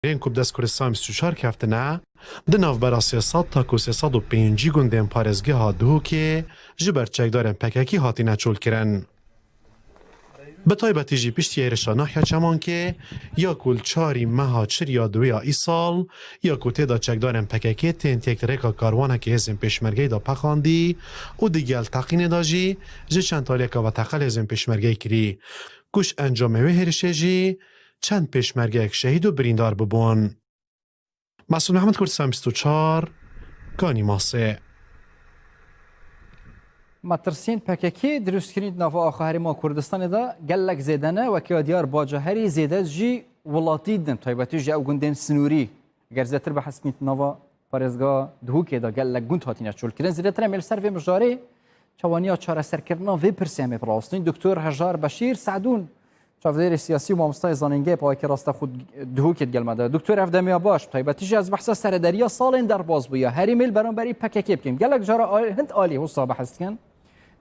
این کوب دست کردستان 24 کفتنه ده ناوبرا 300 تا کو 305 گوندین پارێزگی هاتبوو که ji ber çekdarên PKK hatine çûlkirin. Bi taybetî jî piştî êrişa Nahya Çemankê ya kul çarî meha çirya duya îsal ya ku têda çekdarên PKK tên têkirêka karwanekî hêzên pêşmergeyê da pexandî û di gel teqînê da jî ji çend talêka veteqel hêzên pêşmergeyê kirî. Kuş encamê wê hêrişê jî çend pêşmergeyek şehîd û birîndar bibûn. Mesûd Mehmed, Kurdistan 24 Kanî Masê. مترسین پککی دروست کنید نوا آخری ما کردستان دا گلک زیدنه و که دیار باجهری زیده جی ولاتی دن تایبتی جی او گندن سنوری اگر زیتر به حسنیت نوا پارزگاه دهوکی دا گلک گند هاتینه چول کردن زیده تر میل سر و مجاری چوانیا چاره سرکردنا و پرسیمه پراستین دکتر هجار بشیر سعدون چافدیر سیاسی و مامستای زانینگی پای که راست خود دهوکی گل مده دکتر افدامیا باش تایبتی جی از بحث سردریا سالن در باز بیا هری میل برام بری پککی بکیم گلک جارا هند عالی حساب بحث کن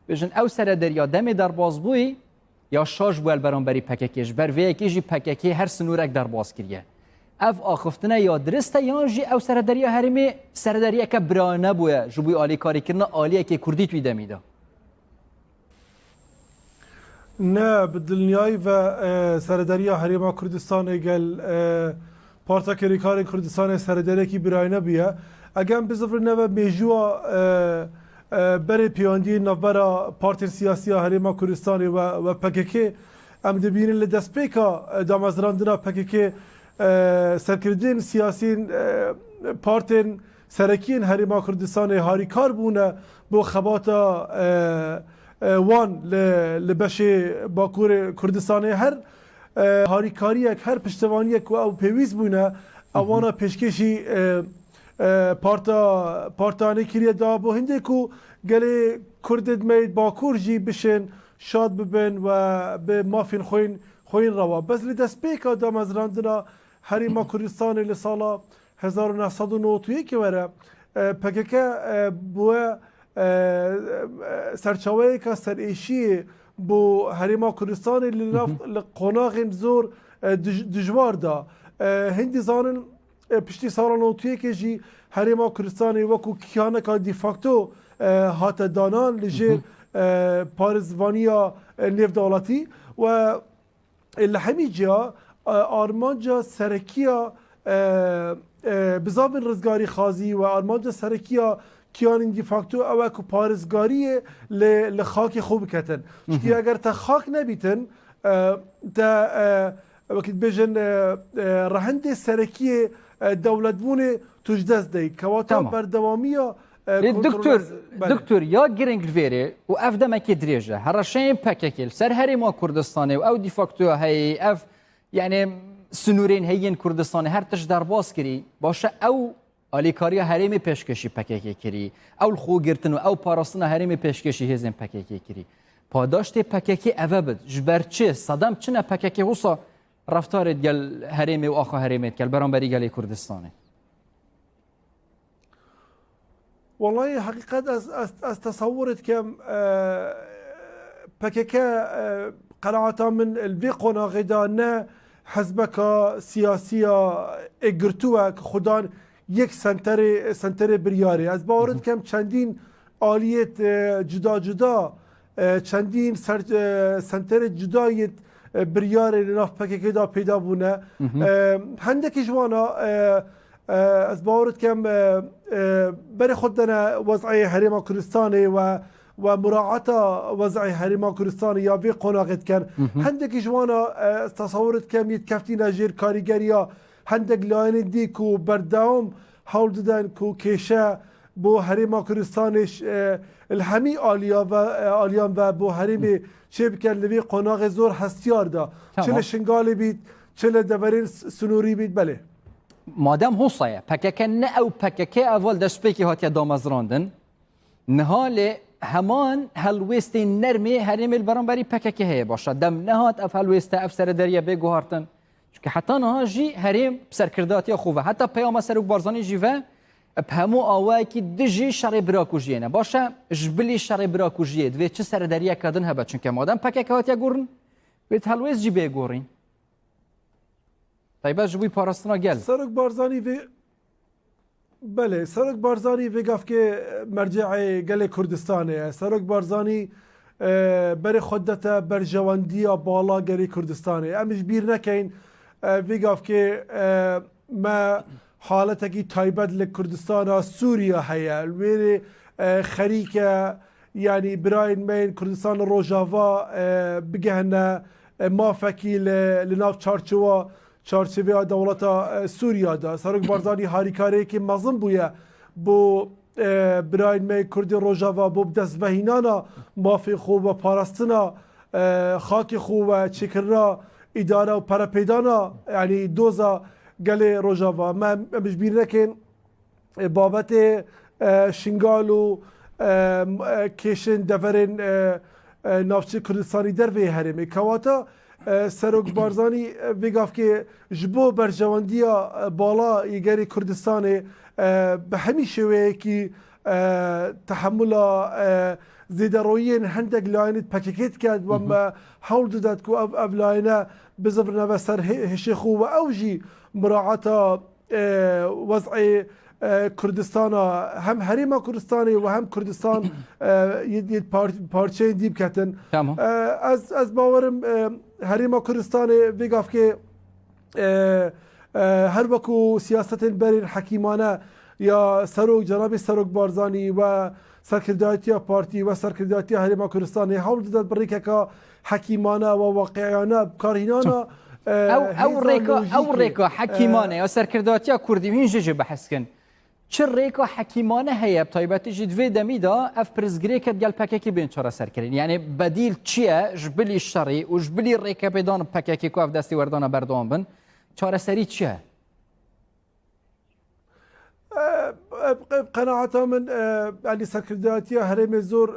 بجن او سر دریا دم در باز بوی یا شاش بول برانبری پککیش بر وی کیجی پککی هر سنورک در باز کریه اف آخفتنه یا درسته یا جی او سر دریا هرمی سر دریا که برانه بویه جبوی عالی کاری کردن عالیه که کردی توی دمیده نه بدلنیای و سر دریا هریما کردستان اگل پارتا کریکار کردستان سر دریا کی برانه بیه اگم بزفر نه میجوا برای پیاندی نوبرا پارتی سیاسی هریما کردستانی و PKK ام دبیرین لدسپیکا دامازراندنا PKK سرکردین سیاسی پارتین سرکین هریما کردستانی هاریکار بونه بو خباتا وان لبش باکور کردستانی هر هاریکاریک هر پشتوانیک و او پیویز بونه اوانا پیشکشی پارتانی کریه دا بو هنده کو گلی کردد مید باکور جی بشن شاد ببن و به مافین خوین روا بس لی دست پیکا دا مزراندنا هریما کردستانی لسالا 1991 وره PKK بوه سرچاوه که سر ایشی بو هریما کردستانی لقناغ زور دجوار دا هندی زانن پشتی سال 91 جی هریما کردستانی وکو کیانه که دیفاکتو هات دانان لجه پارزوانیا نیف دولتی و لحمی جا آرمانجا سرکیا بزابن رزگاری خازی و آرمانجا سرکیا کیان دیفاکتو او اکو پارزگاری لخاک خوب کتن چونکه اگر تا خاک نبیتن تا وقت بجن رهند سرکی دولت بونه تجدست دی کواتا بردوامیه دکتر یا گرنگ ویره و اف دمکی دریجه هر شین پککل سر هریما کردستانی و او دیفاکتو هی اف یعنی سنورین هیین کردستانی هر تش در باز کری باشه او آلیکاریا هریمی پیشکشی پککی کری او الخو گرتن و او پاراستنا هریمی پیشکشی هزین پککی کری پاداشت پککی اوه بد جبرچه صدام چنه پککی حسا رفتارت گل هریمی و آخا هریمیت گل برانبری گلی کردستانی والله حقیقت از تصورت کم PKK قناعتا من الوی قناغی دا نه حزبک سیاسی اگرتوه که خودان یک سنتر بریاری از باورت کم چندین آلیت جدا جدا چندین سنتر جدایت بریاری ناف PKK دا پیدا بونه هندکی جوانا از باورت کم برای خود دنا وضعی هریما کردستانی و مراعات وضعی هریما کردستانی یا وی قناقت کن هندکی جوانا تصورت کم یتکفتی نجیر کاریگریا هندک لاین دی کو برداوم حول دادن کو کشه بو هریما کردستانش الهمی آلیان و بو هریمی چه بکن لوی قناق زور هستیار دا چله شنگالی بید چله دورین سنوری بید بله مادام حصايا PKK نه او PKK اول دشبکی هاتیا دامزراندن نهال همان هلوستی نرمی هریم البرانبری PKK هي باشه دم نهات اف هلوست اف سر دریا بگو هارتن چون حتی نها جی هریم سرکرداتی خوبه حتی پیام سرک بارزانی جیوه بهمو آوای کی دجی شر براکوجیه نه باشه جبلی شر براکوجیه دوی چه سر دریا کدن هبه چون که مادام PKK هاتیا گورن بیت هلوست جی بگورین تایبەت ji bo parastina gel سرک بارزانی و بله سرک بارزانی و گفت که مرجع گل کردستانه سرک بارزانی بر خودتا بر جواندی بالا گلی کردستانه امش بیر نکین و گفت که ما حالتکی تایبت لکردستان سوریا هیا الویر خریکه یعنی براین مین کردستان روجاوا بگهنه مافکی لناف چارچوه دولت سوریا دا سرک بارزانی هاریکاری که مظلم بویه بو براین می کردی روجاوا بو دست بهینانا مافی خوب و پارستنا خاک خوب و چکرنا اداره و پرپیدانا یعنی دوزا گل روجاوا ما مش بیر نکن بابت شنگال و کشن دورن نافچه کردستانی در وی هرمی کواتا سرک بارزانی بگفت که جبو برجواندی بالا ایگری کردستان به همین شویه که تحمل زیده رویین هندگ لاینت پکیکت کرد و ما حول داد که او لاینه بزبرنا و سر هشخو و اوجی مراعات وضع کردستان هم حریم کردستانی و هم کردستان یه پارچه دیب کتن از باورم حریم کردستان بگفت که هر وکو سیاست برین حکیمانه یا سروک جناب سروک بارزانی و سرکردایتی پارتی و سرکردایتی حریم کردستانی حول داد بری که حکیمانه و واقعیانه کارهینانه او ریکا حکیمانه یا سرکردایتی کردی هین جه بحث کن چه ریکا حکیمانه هیا بتایبتی جد وی دمیدا اف پرزگری کد گل پککی بین چرا سر کردن یعنی بدیل چیه جبلی شری و جبلی ریکا بدان پککی کو اف دستی وردان بردوام بن چرا سری چیه قناعتا من يعني سركرداتيا هرم زور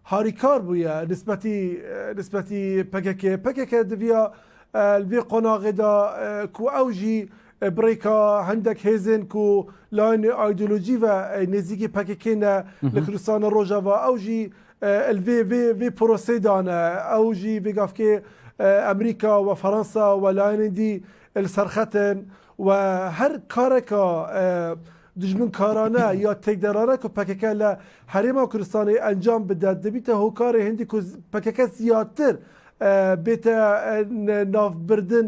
هاريكار بويا نسبتي بكك دفيا البي قناغدا كو اوجي بريكا عندك هيزن كو لاين ايديولوجي و نزيكي بككينا لكريستيانو روجافا اوجي الفي بروسيدانا اوجي بيغافكي امريكا وفرنسا ولاين دي السرختن و هر کارکا دشمن کارانه یا تکدرانه که پککه ل حریم کردستانی انجام بده دبیت هوکار هندی که پککه زیادتر بیت ناف بردن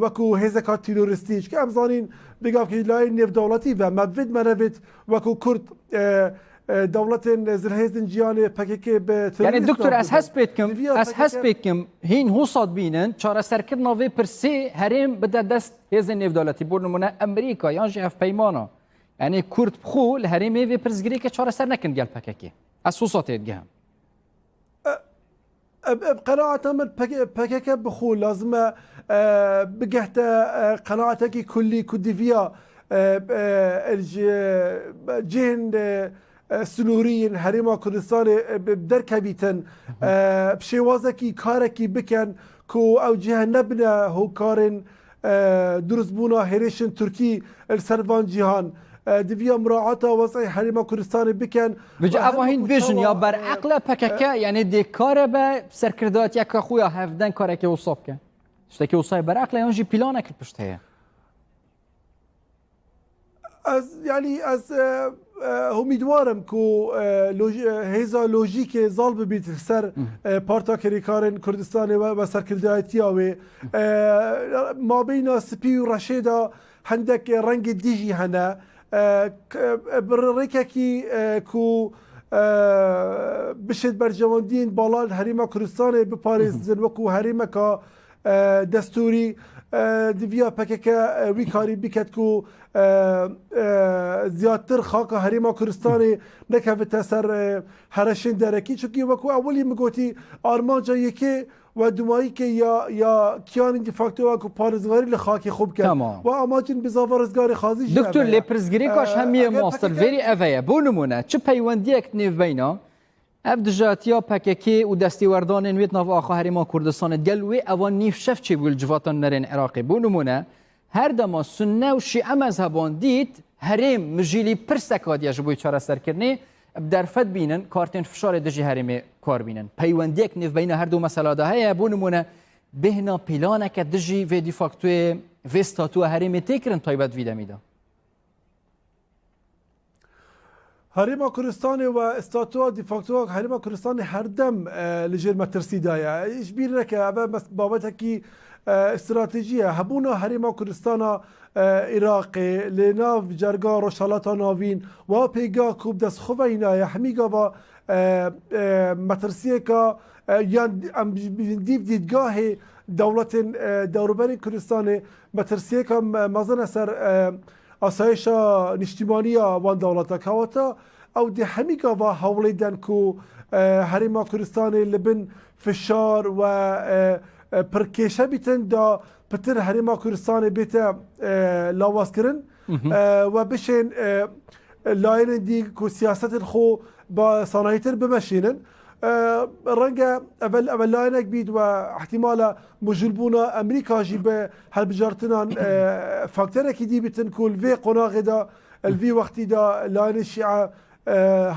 وکو هزکات تروریستیش که امزانین بگم که لای نیف دولتی و مبود منوید وکو کرد دولت زرهزن جیان پککه به یعنی دکتر از حس بیتکم هین حساد بینن چاره سرکردنا وی پرسی هریم بده دست هزن نیف دولتی بور نمونه امریکا یا جی اف پیمانا یعنی کرد بخو لهریم وی پرزگری که چاره سر نکن گل پککه از حسات یدگهم بقناعة من بكيكا بخو لازم بقهت قناعتك كلي كدفيا جهن سنورين هريما كردستان بدركه بيتن بشوازكي كاركي بكن كو او جهه نبنى هو كارن درزبونا هريشن تركي السربان جهان دفيا مراعاة وضع حريما كردستان بكن بجا افاهين بيجن يا بر عقل بككا يعني دي كاربا سركردات يك اخويا هفدن كاركي وصابك اشتكي وصاي بر عقل ينجي بلانك البشتيه از امیدوارم که هزا لوژیک ظالب بیت سر پارتا کریکارن کردستان و سرکردایتی و ما بین سپی و رشیدا هندک رنگ دیجی هنه برریکه که بشد برجواندین بالا حریم کردستان بپارێزن وەکو هەرێمەکە دەستوری دیڤیا پەکەکە وی کاری بکەت و زیاتر خاکە هەرێما کوردستانی نەکەوێتە سەر هەرەشین دەرەکی چونکی وەکو ئەوەلی مگوتی ئارمانجا یەکێ و دومایی که یا کیانی دیفاکتو و پارێزگاری لە خاکی خوب کرد و ئاماجین بزاوە ڕزگاری خازی دکتۆر لێپرسگیری کاش هەمیە ماستر vێری ئەڤەیە بۆ نمونە چ پەیوەندیەک نێڤبەینە ev dijatiya PKK û destêwerdanên wê nav axa Herêma Kurdistanê gel wê evan nîv şevçê bû li civatan nerên Iraqê. Bû nimûne her dema Sunne û Şîe mezheban dît herêm mijîlî pirsek hatiye ji bo çareserkirinê bi derfet bînin kartên fişarê dijî herêmê kar bînin. Peywendiyek nêvbeyna her du mesela de heye bû nimûne bêhna pîlaneke dijî vê dîfaktoyê في ستاتو هرمي تكرن طيبات في دميدا هریما کوردستان و استاتوا دیفاکتو هریما کوردستان هر دم لجر مترسی دایا ایش بیره که اوه بابت کی استراتژیه هبونا هریما کوردستان عراق لناو جرگا روشالاتا ناوین و پیگا کوب دست خوبه اینا همیگا و مترسیه که یا دیدگاه دولت دوروبر کوردستان مترسیه که مازن اثر آسایش نشتیمانی وان دولت کواتا او ده همیگا و حولیدن کو هریما کوردستان لبن فشار و پرکشه بیتن دا پتر هریما کوردستان بیت لاواز کرن و بشین لاین دی کو سیاست خو با صنایتر بمشینن رنگ اول لاینک بید و احتمالا مجلبونا امریکا جی به هل بجارتنان فاکتر کی دی بیتن کل وی قناغ دا الوی وقتی دا لاین شیعه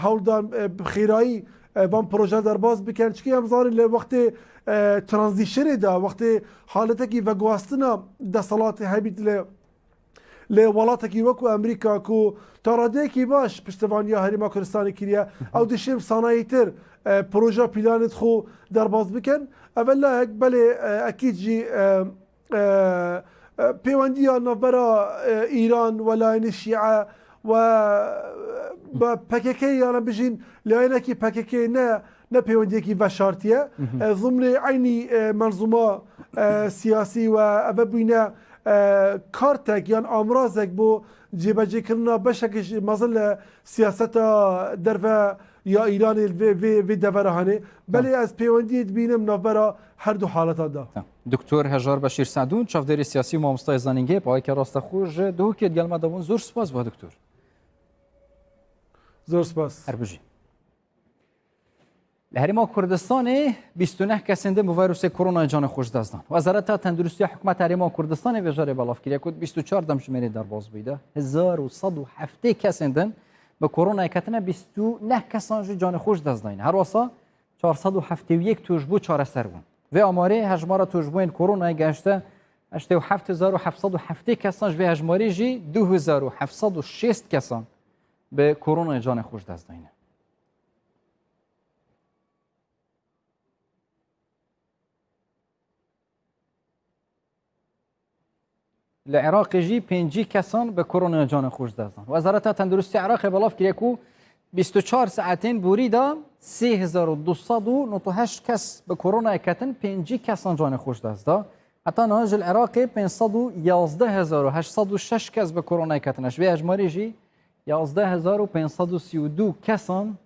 هولدان بخیرایی بام پروژه در باز بکن چکی هم زاری لوقت ترانزیشن دا وقت حالتکی و گواستنا دا صلات هبید لولاتکی وکو امریکا کو تاراده کی باش پشتوانیا هریما کوردستان کریه او دشیم صنایتر پروژه پیلانت خو در باز بکن اولا بله اکید جی پیوندیا نوبرا ایران و لاین شیعه و با پککی یانا بجین لاینه کی پککی نه پیوندی کی و شارتیه ضمن عینی منظومه سیاسی و اوه بینه کارتک یان امرازک بو جیبجی کردن بشکش مازل سیاست در یا ایران وی دورهانه بله از پیوندی بینم نوبرا هر دو حالت دا دکتر هجار بشیر سعدون چافداری سیاسی مامستای زنینگه با که راست خوش دو که گلم داون زور سپاس با دکتر زور سپاس اربجی هریما کوردستان 29 کسنده به ویروس کرونا جان خوش دزدان وزارت تندرستی حکومت هریما کوردستان وجاره بالاف کریه کود 24 دم شماره در باز بیده 1107 کسندن به کرونا کتنه 29 کسان جان خوش دزداین هر واسه 471 توجبو چاره سر بون و آماره هجمار توجبوین کرونا گشته 8707 کسان و هجماری جی 2706 کسان به کرونا جان خوش دزداینه العراق جی 5 کسان به کرونا جان خوش دزدان وزارت تندرستی عراق بلاف کریه کو 24 ساعتین بوریدا 3298 کس به کرونا کتن 5 کسان جان خوش دزدا حتی ناج العراق 511806 کس به کرونا کتنش و اجمالی جی 11532 کسان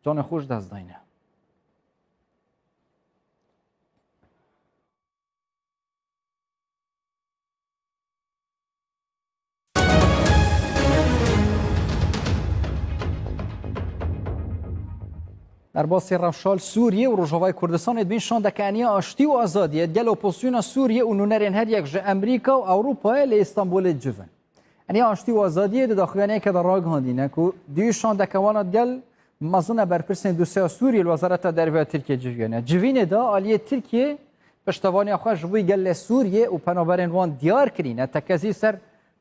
جان خوش دزداینه در باسی رفشال سوریه و روجاوای کردستان ادبین شان دکانی آشتی و آزادی ادگل اپوزیسیون سوریه و نونرین هر یک جه امریکا و اروپا لی استانبول جوون انی آشتی و آزادی داخلیانه که در راه گاندینه که دیو شان دکوان ادگل مزون برپرسین دوسیا سوریه وزارت درباره ترکیه جوونه جوینه دا آلیه ترکیه پشتوانی آخر جوی گل سوریه و پنابرین وان دیار کرینه تکزی سر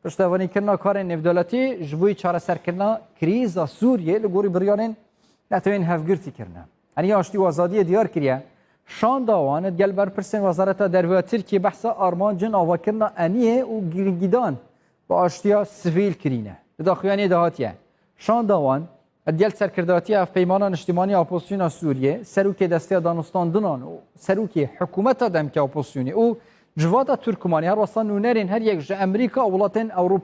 پشتوانی کرنا کار نفدالتی جوی چاره سر کرنا کریز سوریه لگوری بریانین نتوین هفگرتی کرنه. یعنی آشتی و آزادی دیار کریه. شان داوانت گل برپرسین وزارت درباره ترکیه بحث آرمان جن آوا کرنا انیه و گیرگیدان با آشتیا سویل کرینه. داخلیانی دهاتیه. شان داوان گل سرکرداتی اف پیمانان اجتماعی اپوزیسیون سوریه سروکی دسته دانستان دنان و سروکی حکومت دم که اپوزیسیونی او جواد ترکمانی هر وسط نونرین هر یک امریکا و ولاتن اروپا